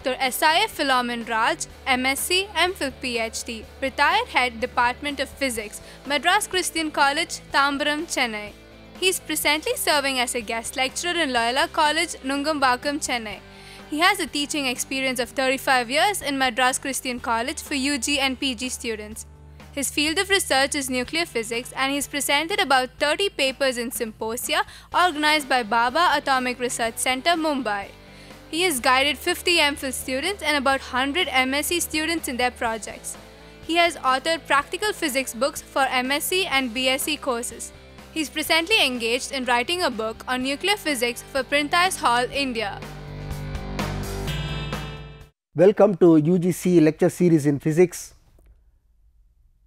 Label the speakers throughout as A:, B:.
A: Dr. S.I.F. Philomen Raj, MSc, MPhil PhD, retired Head Department of Physics, Madras Christian College, Tambaram, Chennai. He is presently serving as a guest lecturer in Loyola College, Nungambakkam, Chennai. He has a teaching experience of 35 years in Madras Christian College for UG and PG students. His field of research is nuclear physics, and he has presented about 30 papers in symposia organized by Baba Atomic Research Center, Mumbai. He has guided 50 MPhil students and about 100 MSc students in their projects. He has authored practical physics books for MSc and BSc courses. He is presently engaged in writing a book on nuclear physics for Printhias Hall, India.
B: Welcome to UGC lecture series in physics.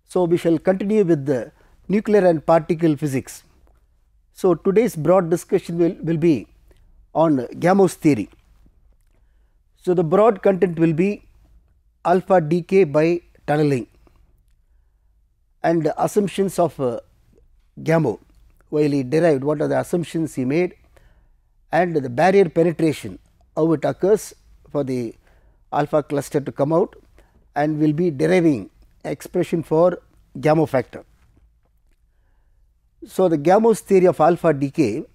B: So, we shall continue with the nuclear and particle physics. So, today's broad discussion will be on Gamow theory. So, the broad content will be alpha decay by tunneling and the assumptions of Gamow while he derived, what are the assumptions he made, and the barrier penetration, how it occurs for the alpha cluster to come out, and we will be deriving expression for Gamow factor. So, the Gamow's theory of alpha decay,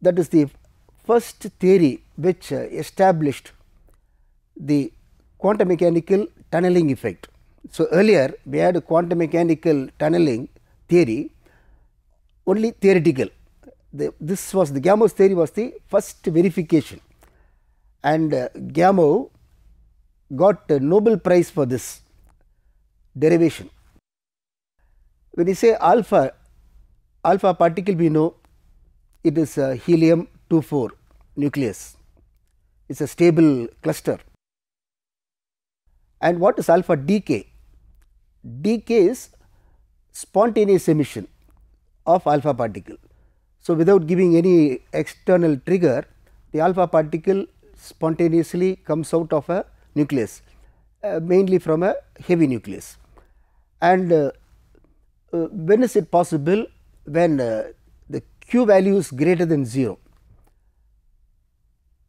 B: that is the first theory which established the quantum mechanical tunneling effect. So, earlier we had a quantum mechanical tunneling theory only theoretical. This was the Gamow's theory was the first verification, and Gamow got a Nobel Prize for this derivation. When you say alpha particle, we know it is a helium-24 nucleus. It is a stable cluster. And what is alpha decay? Decay is spontaneous emission of alpha particle. So, without giving any external trigger, the alpha particle spontaneously comes out of a nucleus, mainly from a heavy nucleus. And when is it possible? When the Q value is greater than 0.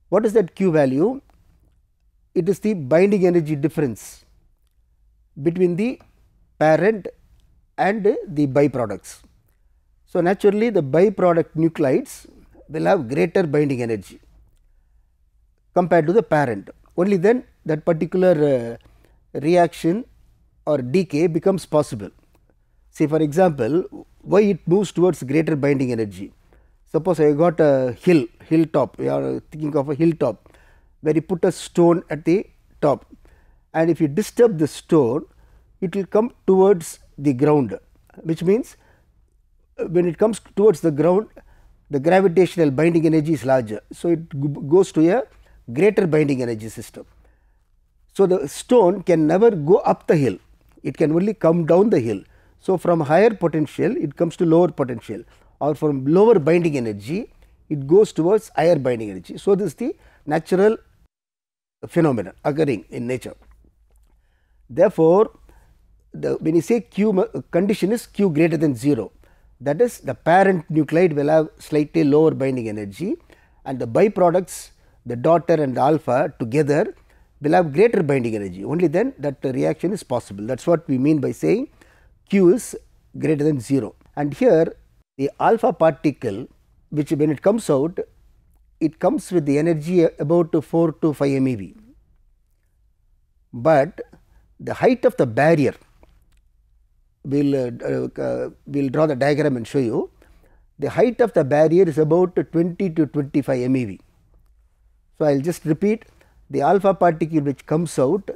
B: What is that Q value? It is the binding energy difference between the parent and the byproducts. So, naturally the byproduct nuclides will have greater binding energy compared to the parent. Only then that particular reaction or decay becomes possible. Say for example, why it moves towards greater binding energy. Suppose I got a hilltop, we are thinking of a hilltop where you put a stone at the top, and if you disturb the stone, it will come towards the ground, which means when it comes towards the ground, the gravitational binding energy is larger. So, it goes to a greater binding energy system. So, the stone can never go up the hill, it can only come down the hill. So, from higher potential it comes to lower potential, or from lower binding energy it goes towards higher binding energy. So, this is the natural phenomenon occurring in nature. Therefore, when you say Q condition is Q greater than 0, that is the parent nuclide will have slightly lower binding energy, and the byproducts, the daughter and the alpha together will have greater binding energy. Only then that reaction is possible. That is what we mean by saying Q is greater than 0. And here the alpha particle, which when it comes out, it comes with the energy about 4 to 5 MeV, but the height of the barrier, we will draw the diagram and show you, the height of the barrier is about 20 to 25 MeV. So, I will just repeat, the alpha particle which comes out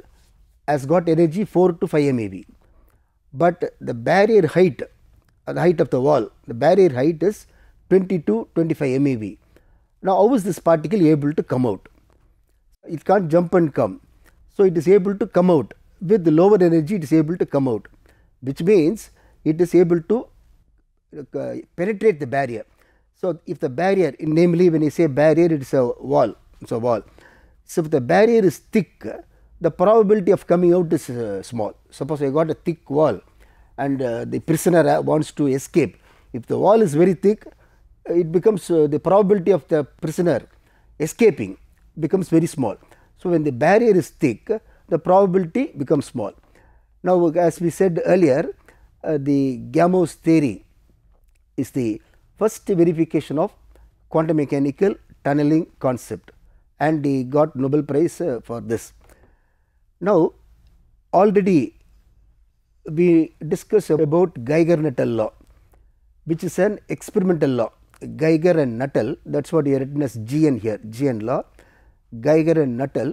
B: has got energy 4 to 5 MeV, but the barrier height, the height of the wall, the barrier height is 20 to 25 MeV. Now, how is this particle able to come out? It can't jump and come. So, it is able to come out with the lower energy, it is able to come out, which means it is able to penetrate the barrier. So, if the barrier, namely when you say barrier, it is a wall, it is a wall. So, if the barrier is thick, the probability of coming out is small. Suppose I got a thick wall and the prisoner wants to escape. If the wall is very thick, it becomes the probability of the prisoner escaping becomes very small. So, when the barrier is thick, the probability becomes small. Now, as we said earlier, the Gamow theory is the first verification of quantum mechanical tunneling concept, and he got Nobel Prize for this. Now, already we discussed about Geiger-Nuttall law, which is an experimental law. Geiger and Nuttall, that is what you have written as GN here, GN law. Geiger and Nuttall,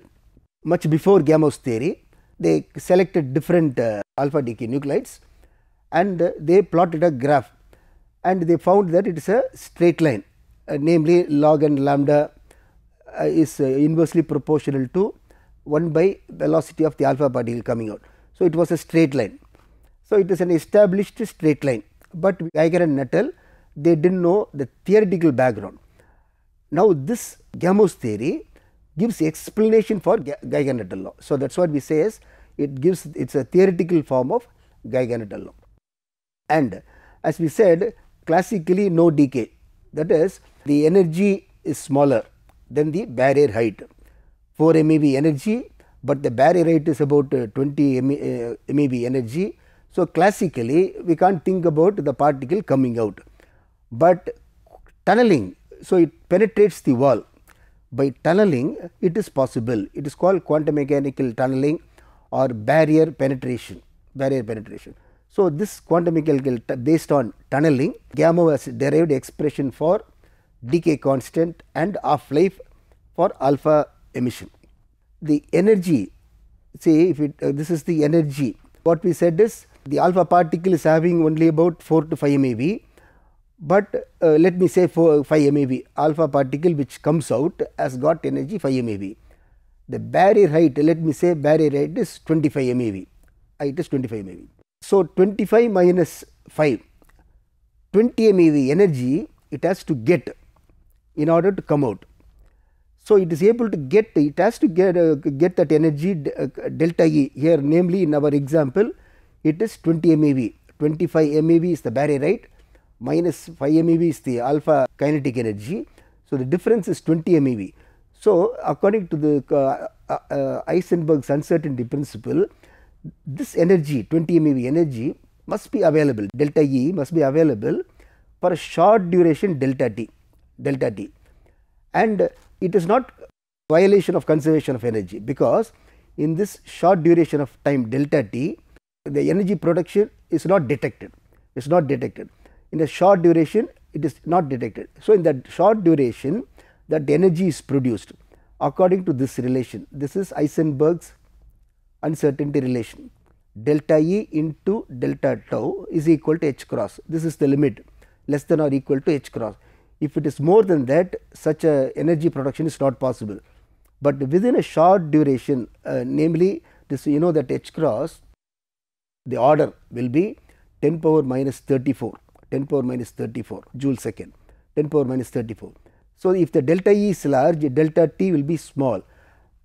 B: much before Gamow's theory, they selected different alpha decay nuclides and they plotted a graph, and they found that it is a straight line, namely log and lambda is inversely proportional to 1 by velocity of the alpha particle coming out. So, it was a straight line. So, it is an established straight line, but Geiger and Nuttall, they did not know the theoretical background. Now, this Gamow's theory gives explanation for Geiger-Nuttall law. So, that is what we say is it gives, it is a theoretical form of Geiger-Nuttall law. And as we said, classically no decay, that is the energy is smaller than the barrier height, 4 MeV energy, but the barrier height is about 20 MeV energy. So, classically we can't think about the particle coming out, but tunneling, so it penetrates the wall. By tunneling it is possible, it is called quantum mechanical tunneling or barrier penetration, So, this quantum mechanical based on tunneling, Gamow has derived expression for decay constant and half life for alpha emission. The energy, say if it this is the energy, what we said is the alpha particle is having only about 4 to 5 MeV, but let me say 5 MeV, alpha particle which comes out has got energy 5 MeV. The barrier height, let me say barrier height is 25 MeV, it is 25 MeV. So, 25 minus 5, 20 MeV energy it has to get in order to come out. So, it is able to get, it has to get that energy delta E here, namely in our example it is 20 MeV, 25 MeV is the barrier height, minus 5 MeV is the alpha kinetic energy. So, the difference is 20 MeV. So, according to the Heisenberg's uncertainty principle, this energy 20 MeV energy must be available, delta E must be available for a short duration delta t, and it is not violation of conservation of energy, because in this short duration of time delta t, the energy production is not detected, in a short duration it is not detected. So, in that short duration that energy is produced according to this relation, this is Heisenberg's uncertainty relation, delta E into delta tau is equal to h cross, this is the limit, less than or equal to h cross. If it is more than that, such a energy production is not possible, but within a short duration, namely this, you know that h cross, the order will be 10 power minus 34, joule second, 10 power minus 34. So, if the delta E is large, delta t will be small,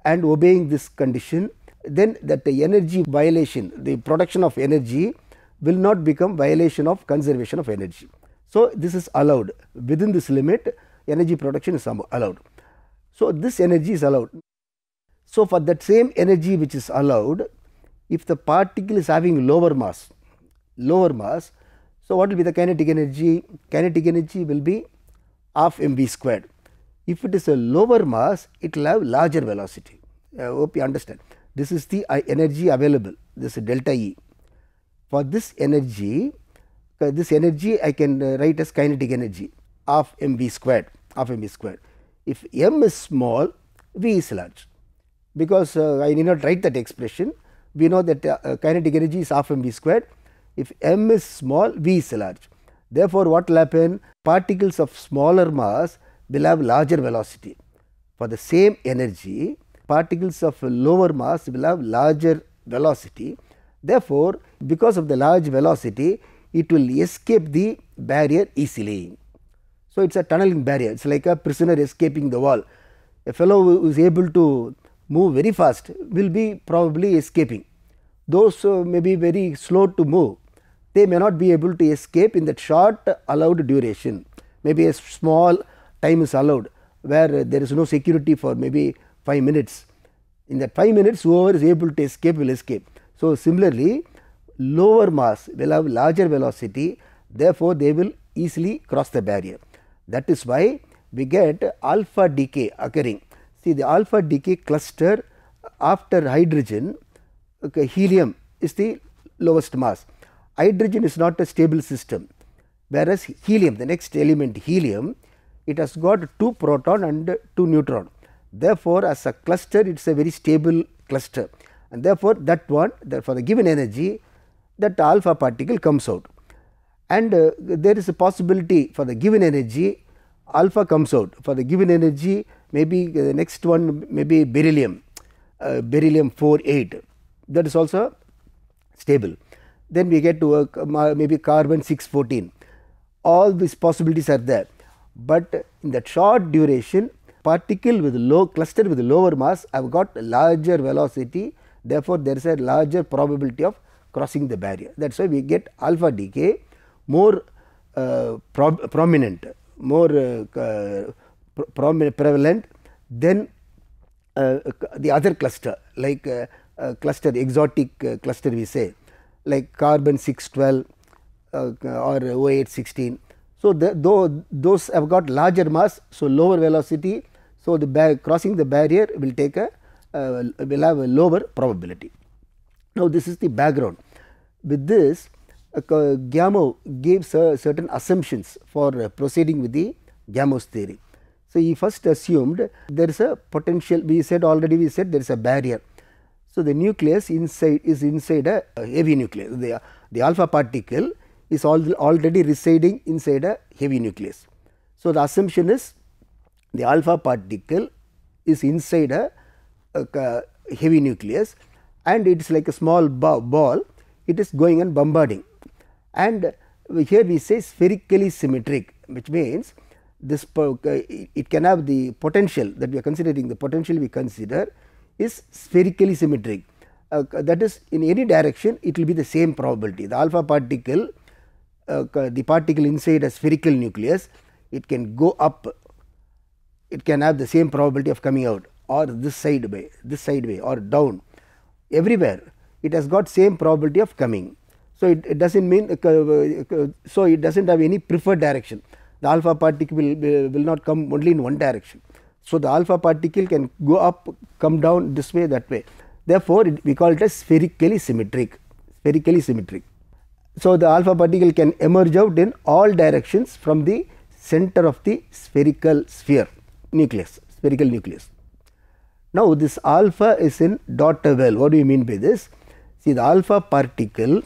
B: and obeying this condition, then that the energy violation, the production of energy will not become violation of conservation of energy. So, this is allowed, within this limit energy production is allowed. So, this energy is allowed. So, for that same energy which is allowed, if the particle is having lower mass, so what will be the kinetic energy? Kinetic energy will be half mv squared. If it is a lower mass, it will have larger velocity. I hope you understand. This is the energy available, this is delta E. For this energy I can write as kinetic energy half mv squared, If m is small, v is large, because I need not write that expression, we know that kinetic energy is half mv squared. If m is small, v is large. Therefore, what will happen? Particles of smaller mass will have larger velocity. For the same energy, particles of lower mass will have larger velocity. Therefore, because of the large velocity, it will escape the barrier easily. So, it is a tunneling barrier, it is like a prisoner escaping the wall. A fellow who is able to move very fast will be probably escaping. Those may be very slow to move, they may not be able to escape in that short allowed duration. Maybe a small time is allowed where there is no security for maybe 5 minutes. In that 5 minutes, whoever is able to escape will escape. So, similarly, lower mass will have larger velocity, therefore, they will easily cross the barrier. That is why we get alpha decay occurring. See, the alpha decay cluster after hydrogen, okay, helium is the lowest mass. Hydrogen is not a stable system, whereas helium, the next element helium, it has got 2 proton and 2 neutron. Therefore, as a cluster it is a very stable cluster, and therefore, that one for the given energy, that alpha particle comes out, and there is a possibility for the given energy alpha comes out. For the given energy, maybe the next one may be beryllium, beryllium 48, that is also stable. Then we get to maybe carbon 614. All these possibilities are there, but in that short duration, particle with low cluster with lower mass have got larger velocity, therefore, there is a larger probability of crossing the barrier. That is why we get alpha decay more prominent, more prevalent than the other cluster, like cluster, exotic cluster we say, like carbon 612 or OH 16. So, those have got larger mass, so lower velocity. So, the crossing the barrier will take a will have a lower probability. Now, this is the background. With this, Gamow gave certain assumptions for proceeding with the Gamow's theory. So, he first assumed there is a potential, we said there is a barrier. So, the nucleus is inside a heavy nucleus, the alpha particle is already residing inside a heavy nucleus. So, the assumption is the alpha particle is inside a heavy nucleus, and it is like a small ball, it is going and bombarding, and here we say spherically symmetric, which means this it can have the potential that we are considering, the potential we consider is spherically symmetric, that is in any direction it will be the same probability. The alpha particle, the particle inside a spherical nucleus, it can go up, it can have the same probability of coming out, or this side way or down, everywhere it has got same probability of coming. So, it does not mean so it does not have any preferred direction. The alpha particle will not come only in one direction. So, the alpha particle can go up, come down this way, that way. Therefore, we call it as spherically symmetric. So, the alpha particle can emerge out in all directions from the center of the spherical nucleus. Now, this alpha is in daughter well. What do you mean by this? See, the alpha particle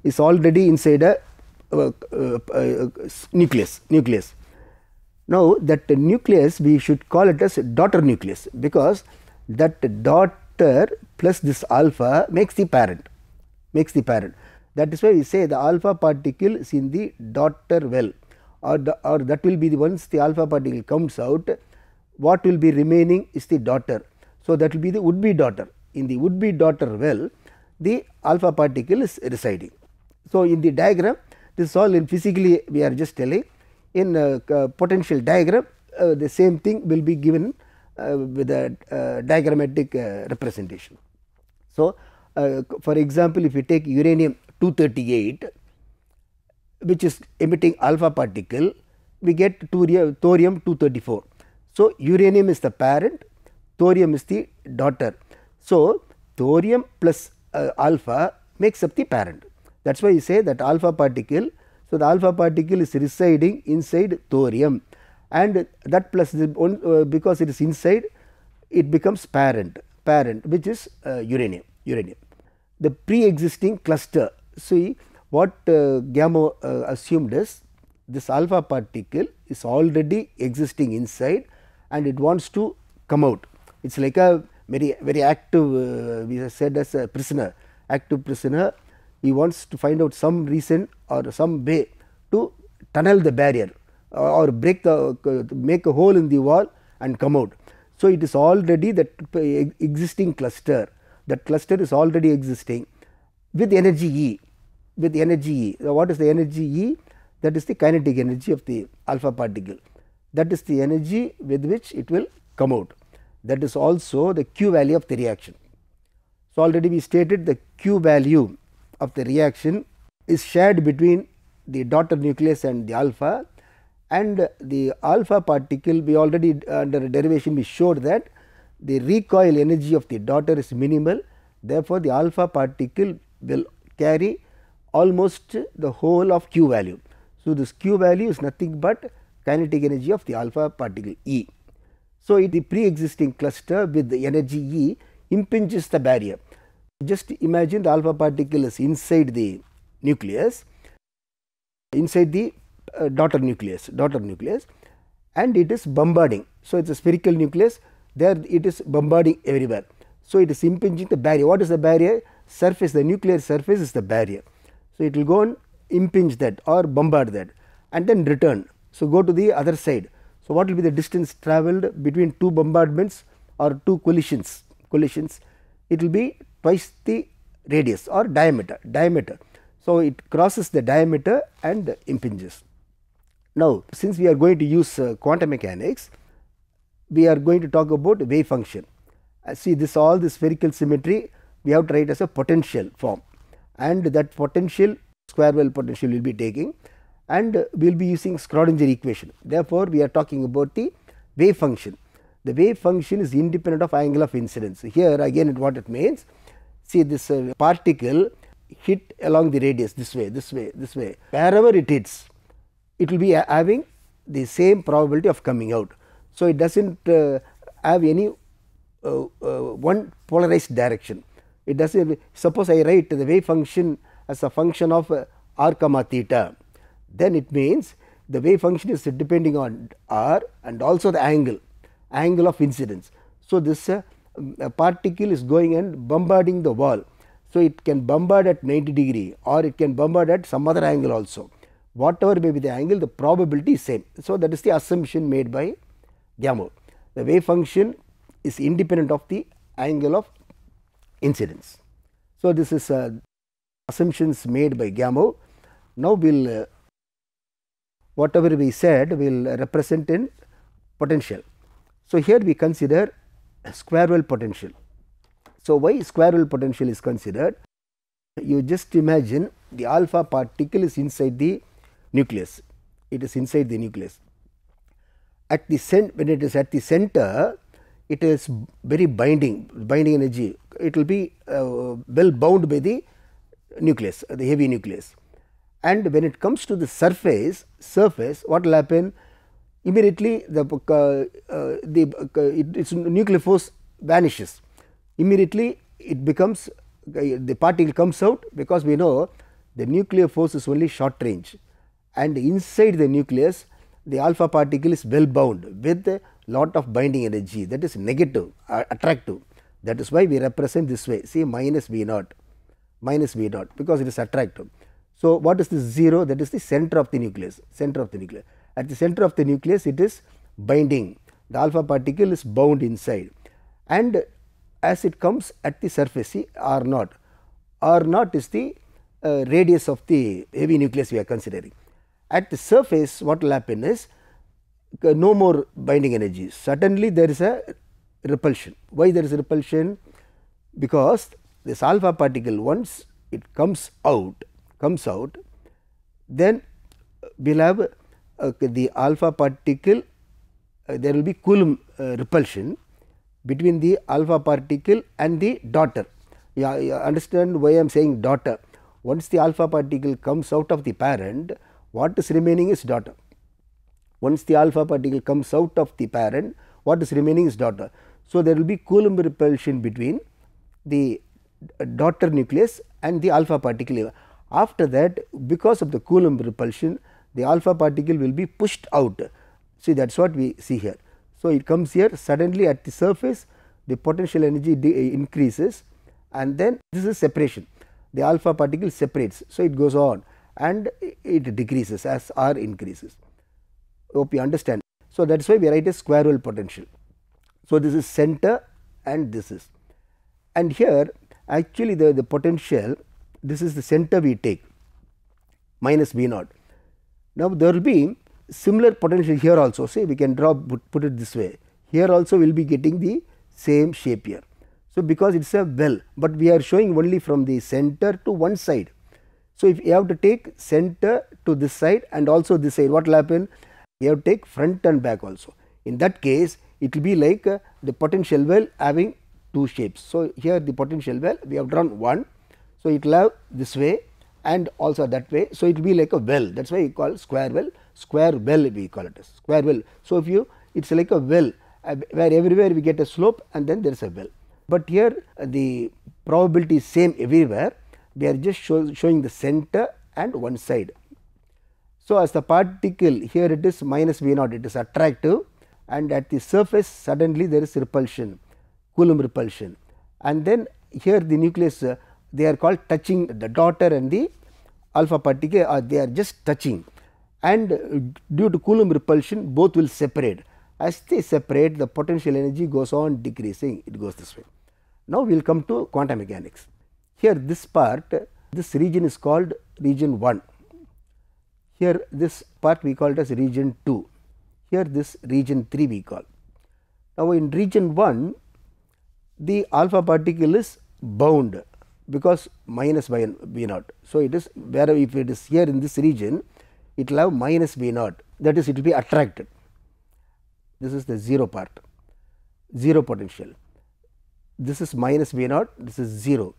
B: is already inside a nucleus. Now, that nucleus we should call it as daughter nucleus, because that daughter plus this alpha makes the parent. That is why we say the alpha particle is in the daughter well, or that will be the once the alpha particle comes out, what will be remaining is the daughter. So, that will be the would be daughter. In the would be daughter well, the alpha particle is residing. So, in the diagram, this is all in physically we are just telling. In potential diagram, the same thing will be given with a diagrammatic representation. So, for example, if you take uranium 238, which is emitting alpha particle, we get thorium 234. So, uranium is the parent, thorium is the daughter. So, thorium plus alpha makes up the parent. That is why you say that alpha particle. So, the alpha particle is residing inside thorium, and that plus because it is inside, it becomes parent, which is uranium. The pre-existing cluster. See, what Gamow assumed is this alpha particle is already existing inside and it wants to come out. It is like a very active, we have said as a prisoner, active prisoner. He wants to find out some reason or some way to tunnel the barrier or make a hole in the wall and come out. So, it is already that existing cluster, that cluster is already existing with energy E. So, what is the energy E? That is the kinetic energy of the alpha particle. That is the energy with which it will come out. that is also the Q value of the reaction. So, already we stated the Q value of the reaction is shared between the daughter nucleus and the alpha, and the alpha particle, we already under derivation we showed that the recoil energy of the daughter is minimal. Therefore, the alpha particle will carry almost the whole of Q value. So, this Q value is nothing but kinetic energy of the alpha particle E. So, the pre-existing cluster with the energy E impinges the barrier. Just imagine the alpha particle is inside the nucleus, inside the daughter nucleus, and it is bombarding. So, it is a spherical nucleus, there it is bombarding everywhere. So, it is impinging the barrier. What is the barrier? Surface, the nuclear surface is the barrier. So, it will go and impinge that or bombard that and then return. So, go to the other side. So, what will be the distance travelled between two bombardments or two collisions? It will be twice the radius or diameter. So, it crosses the diameter and impinges. Now, since we are going to use quantum mechanics, we are going to talk about wave function. See, this all this spherical symmetry we have to write as a potential form, and that potential square well potential will be taking, and we will be using Schrodinger equation. Therefore, we are talking about the wave function. The wave function is independent of angle of incidence. Here again what it means, see this particle hit along the radius this way, wherever it hits, it will be having the same probability of coming out. So, it does not have any one polarized direction. It does not, suppose I write the wave function as a function of r comma theta, then it means the wave function is depending on r and also the angle of incidence. So, this particle is going and bombarding the wall. So, it can bombard at 90 degree or it can bombard at some other angle also. Whatever may be the angle, the probability is same. So, that is the assumption made by Gamow. The wave function is independent of the angle of incidence. So, this is assumptions made by Gamow. Now, we will whatever we said we will represent in potential. So, here we consider square well potential. So, why square well potential is considered? You just imagine the alpha particle is inside the nucleus, it is inside the nucleus. At the when it is at the center, it is very binding energy, it will be well bound by the nucleus, the heavy nucleus. And when it comes to the surface, what will happen? Immediately its nuclear force vanishes. Immediately it becomes the particle comes out, because we know the nuclear force is only short range, and inside the nucleus the alpha particle is well bound with a lot of binding energy, that is negative, attractive. That is why we represent this way, see minus V naught, because it is attractive. So, what is this 0? That is the center of the nucleus, At the center of the nucleus it is binding, the alpha particle is bound inside, and as it comes at the surface, see r naught is the radius of the heavy nucleus we are considering. At the surface what will happen is no more binding energy, suddenly there is a repulsion. Why there is a repulsion? Because this alpha particle, once it comes out, then we will have the alpha particle, there will be Coulomb repulsion between the alpha particle and the daughter. You understand why I am saying daughter? Once the alpha particle comes out of the parent, what is remaining is daughter. Once the alpha particle comes out of the parent, what is remaining is daughter. So, there will be Coulomb repulsion between the daughter nucleus and the alpha particle. After that, because of the Coulomb repulsion, the alpha particle will be pushed out. See, that is what we see here. So, it comes here, suddenly at the surface the potential energy increases, and then this is separation, the alpha particle separates. So, it goes on and it decreases as r increases. Hope you understand. So, that is why we write a square well potential. So, this is center and this is, and here actually the potential, this is the center we take, minus V naught. Now, there will be similar potential here also. Say we can draw, put it this way, here also we will be getting the same shape here. So, because it is a well, but we are showing only from the center to one side. So, if you have to take center to this side and also this side, what will happen? You have to take front and back also. In that case, it will be like the potential well having two shapes. So, here the potential well we have drawn one. So, it will have this way and also that way. So, it will be like a well, that is why we call square well we call it as square well. So, if you it is like a well where everywhere we get a slope and then there is a well. But here the probability is same everywhere, we are just showing the center and one side. So, as the particle here it is minus V naught, it is attractive, and at the surface suddenly there is repulsion, Coulomb repulsion, and then here the nucleus they are called touching, the daughter and the alpha particle they are just touching, and due to Coulomb repulsion both will separate. As they separate, the potential energy goes on decreasing, it goes this way. Now, we will come to quantum mechanics. Here this part, this region is called region 1, here this part we call it as region 2, here this region 3 we call. Now, in region 1 the alpha particle is bound because minus by V naught. So, it is where if it is here in this region, it will have minus V naught, that is it will be attracted. This is the 0 part, 0 potential. This is minus V naught, this is 0.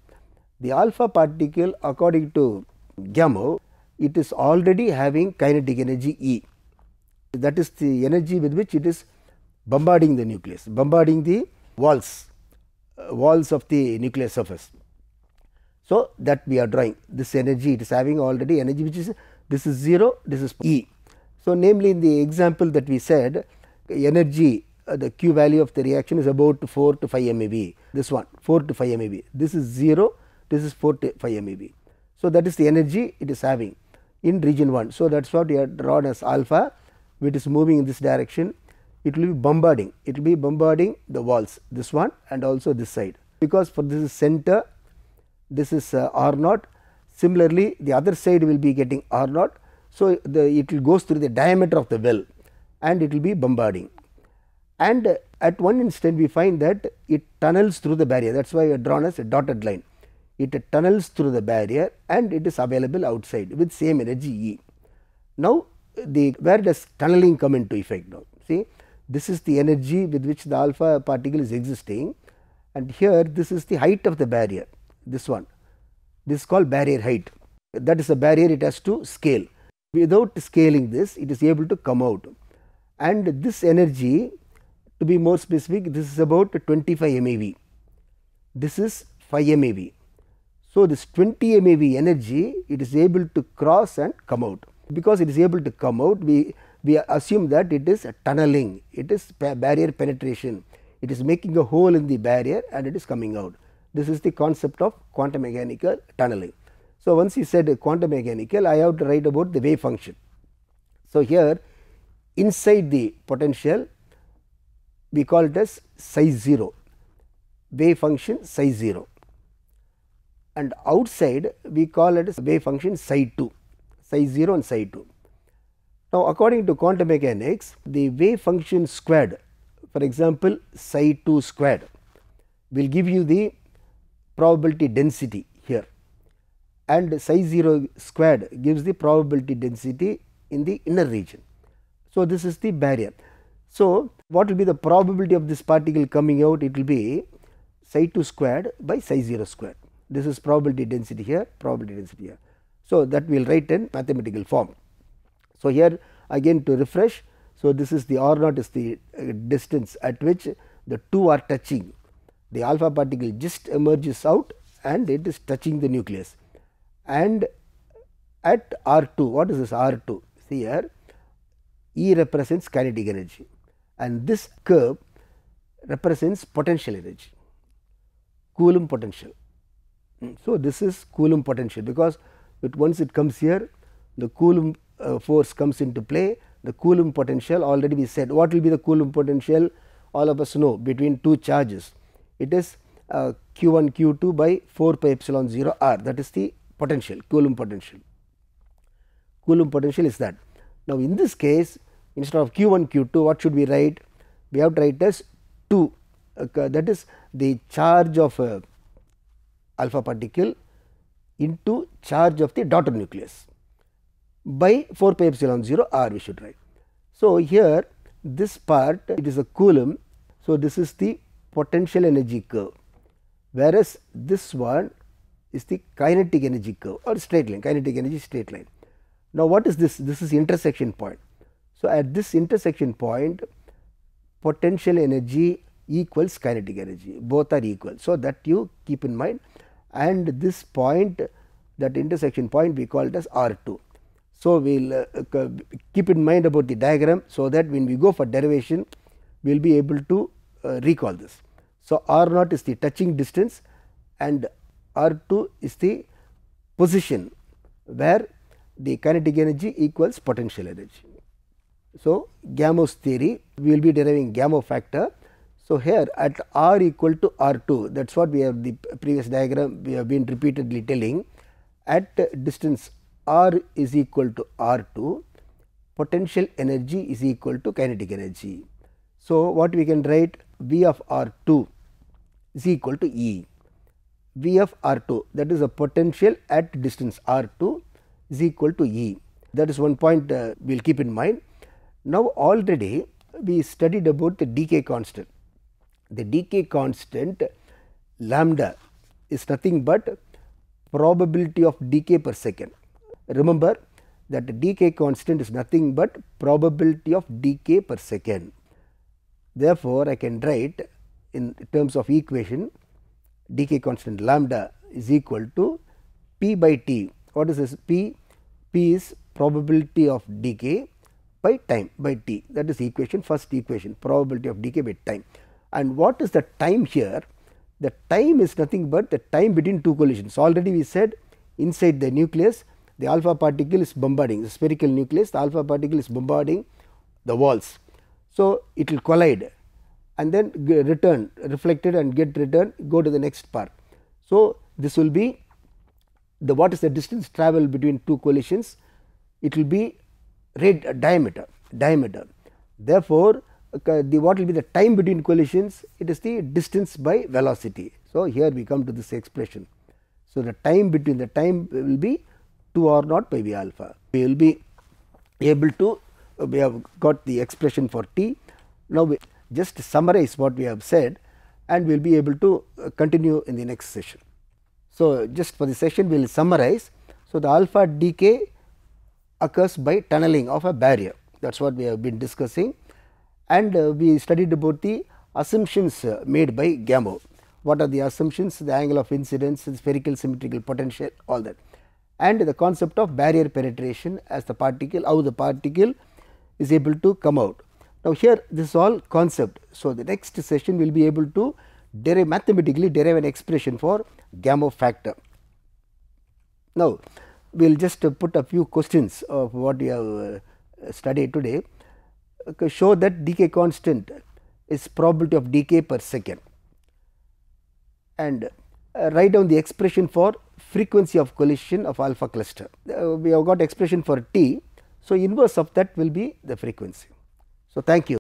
B: The alpha particle according to Gamow, it is already having kinetic energy E, that is the energy with which it is bombarding the nucleus, bombarding the walls of the nuclear surface. So, that we are drawing this energy, it is having already energy which is this is 0, this is E. So, namely in the example that we said, energy the Q value of the reaction is about 4 to 5 MeV, this one 4 to 5 MeV, this is 0, this is 4 to 5 MeV. So, that is the energy it is having in region 1. So, that is what we have drawn as alpha, which is moving in this direction, it will be bombarding, the walls, this one and also this side, because for this is center, this is R naught, similarly the other side will be getting R naught. So, it will goes through the diameter of the well and it will be bombarding, and at one instant we find that it tunnels through the barrier, that is why we have drawn as a dotted line, it tunnels through the barrier and it is available outside with same energy E. Now, where does tunneling come into effect now? See, this is the energy with which the alpha particle is existing, and here this is the height of the barrier, this one, this is called barrier height, that is the barrier it has to scale. Without scaling this, it is able to come out, and this energy, to be more specific, this is about 25 MeV, this is 5 MeV. So, this 20 MeV energy it is able to cross and come out. Because it is able to come out, we assume that it is tunneling, it is barrier penetration, it is making a hole in the barrier and it is coming out. This is the concept of quantum mechanical tunneling. So, once you said quantum mechanical, I have to write about the wave function. So, here inside the potential we call it as psi 0, wave function psi 0, and outside we call it as wave function psi 2, psi 0 and psi 2. Now, according to quantum mechanics, the wave function squared, for example psi 2 squared, will give you the probability density here, and psi 0 squared gives the probability density in the inner region. So, this is the barrier. So, what will be the probability of this particle coming out? It will be psi 2 squared by psi 0 squared. This is probability density here, probability density here. So, that we will write in mathematical form. So, here again to refresh. So, this is the R naught is the distance at which the two are touching. The alpha particle just emerges out and it is touching the nucleus, and at R2, what is this R2? See here, E represents kinetic energy and this curve represents potential energy, Coulomb potential. So, this is Coulomb potential, because once it comes here, the Coulomb force comes into play. The Coulomb potential, already we said, what will be the Coulomb potential? All of us know, between two charges, it is q1 q2 by 4 pi epsilon 0 r, that is the potential, Coulomb potential. Coulomb potential is that. Now, in this case, instead of q1 q2, what should we write? We have to write as 2 that is the charge of alpha particle into charge of the daughter nucleus by 4 pi epsilon 0 r we should write. So, here this part it is a coulomb. So, this is the potential energy curve, whereas this one is the kinetic energy curve or straight line, kinetic energy straight line. Now, what is this? This is intersection point. So, at this intersection point potential energy equals kinetic energy, both are equal. So, that you keep in mind, and this point, that intersection point we call it as R2. So, we will keep in mind about the diagram, so that when we go for derivation we will be able to recall this. So, R naught is the touching distance and R2 is the position where the kinetic energy equals potential energy. So, Gamow theory we will be deriving Gamow factor. So, here at R equal to R2, that is what we have the previous diagram we have been repeatedly telling, at distance R is equal to R2, potential energy is equal to kinetic energy. So, what we can write, V of R2 is equal to E. V of R2, that is a potential at distance R2 is equal to E. That is one point we will keep in mind. Now, already we studied about the decay constant. The decay constant lambda is nothing but probability of decay per second. Remember that the decay constant is nothing but probability of decay per second. Therefore, I can write in terms of equation decay constant lambda is equal to P by T. What is this P? P is probability of decay by time by T, that is equation, first equation, probability of decay by time. And what is the time here? The time is nothing but the time between two collisions. Already we said inside the nucleus the alpha particle is bombarding the spherical nucleus, the alpha particle is bombarding the walls. So, it will collide and then return, reflected and get returned, go to the next part. So, this will be the what is the distance travel between two collisions? It will be diameter. Therefore, what will be the time between collisions? It is the distance by velocity. So, here we come to this expression. So, the time between the time will be 2 r naught by V alpha. We will be able to we have got the expression for T. Now, we just summarize what we have said and we will be able to continue in the next session. So, just for the session we will summarize. So, the alpha decay occurs by tunneling of a barrier, that is what we have been discussing, and we studied about the assumptions made by Gamow. What are the assumptions? The angle of incidence, the spherical symmetrical potential, all that, and the concept of barrier penetration as the particle, how the particle is able to come out. Now, here this is all concept. So, the next session will be able to mathematically derive an expression for Gamow factor. Now, we will just put a few questions of what we have studied today. Show that decay constant is probability of decay per second, and write down the expression for frequency of collision of alpha cluster. We have got expression for T. So, inverse of that will be the frequency. So, thank you.